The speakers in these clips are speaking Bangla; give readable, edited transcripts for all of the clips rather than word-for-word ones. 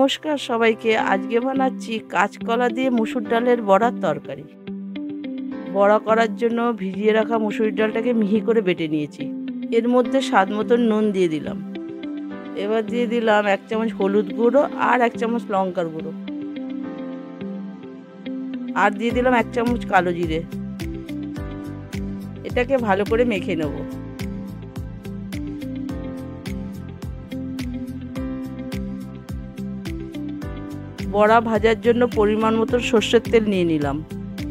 নমস্কার সবাইকে। আজকে বানাচ্ছি কাঁচকলা দিয়ে মুসুর ডালের বড়ার তরকারি। বড়া করার জন্য ভিজিয়ে রাখা মুসুর ডালটাকে মিহি করে বেটে নিয়েছি। এর মধ্যে স্বাদ মতন নুন দিয়ে দিলাম। এবার দিয়ে দিলাম 1 চামচ হলুদ গুঁড়ো আর 1 চামচ লঙ্কার গুঁড়ো, আর দিয়ে দিলাম 1 চামচ কালো জিরে। এটাকে ভালো করে মেখে নেব। বড়া ভাজার জন্য পরিমাণ মতো সর্ষের তেল নিয়ে নিলাম।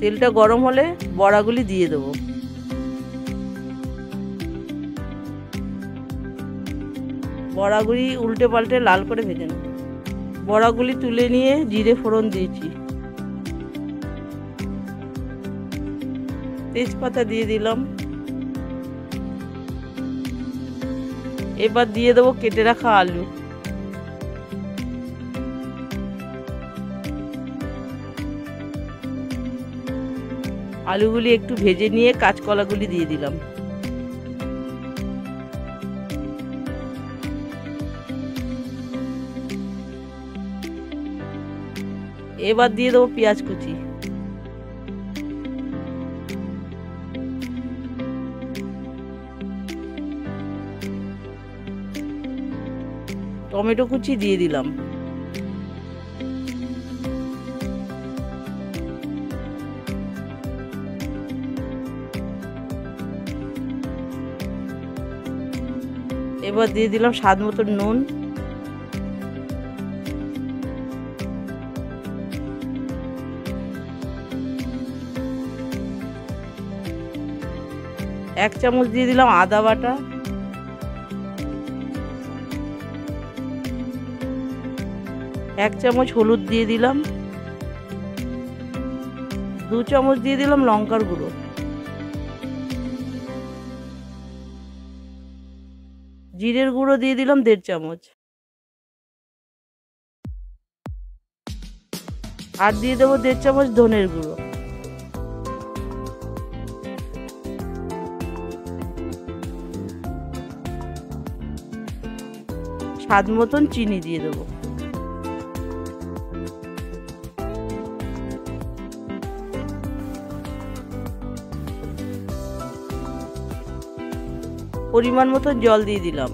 তেলটা গরম হলে বড়াগুলি দিয়ে দেব। বড়াগুলি উল্টে পাল্টে লাল করে ভেজে নেব। বড়াগুলি তুলে নিয়ে জিরে ফোড়ন দিয়েছি, তেজপাতা দিয়ে দিলাম। এবার দিয়ে দেবো কেটে রাখা আলু। আলুগুলি একটু ভেজে নিয়ে কাঁচকলাগুলি দিয়ে দিলাম। এবার দিয়ে দেবো পেঁয়াজ কুচি। টমেটো কুচি দিয়ে দিলাম। এবার দিয়ে দিলাম স্বাদ মতো নুন। এক চামচ দিয়ে দিলাম আদা বাটা। এক চামচ হলুদ দিয়ে দিলাম। 2 চামচ দিয়ে দিলাম লঙ্কার গুঁড়ো। জিরের গুঁড়ো দিয়ে দিলাম 1.5 চামচ। আর দিয়ে দেবো 1.5 চামচ ধনের গুঁড়ো। স্বাদ মতন চিনি দিয়ে দেবো। পরিমাণ মতো জল দিয়ে দিলাম।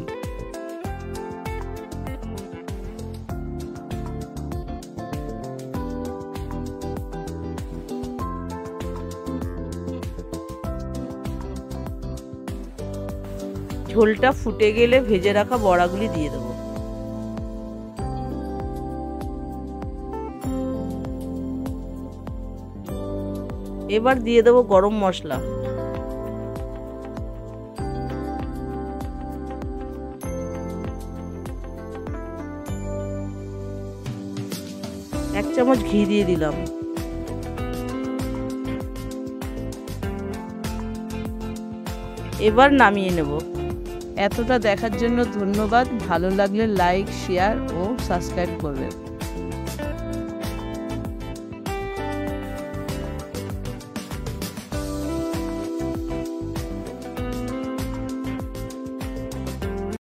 ঝোলটা ফুটে গেলে ভেজে রাখা বড়াগুলি দিয়ে দেবো। এবার দিয়ে দেবো গরম মশলা। এক চামচ ঘি দিয়ে দিলাম। এবার নামিয়ে নেব। এতটা দেখার জন্য ধন্যবাদ। ভালো লাগলে লাইক, শেয়ার ও সাবস্ক্রাইব করবেন।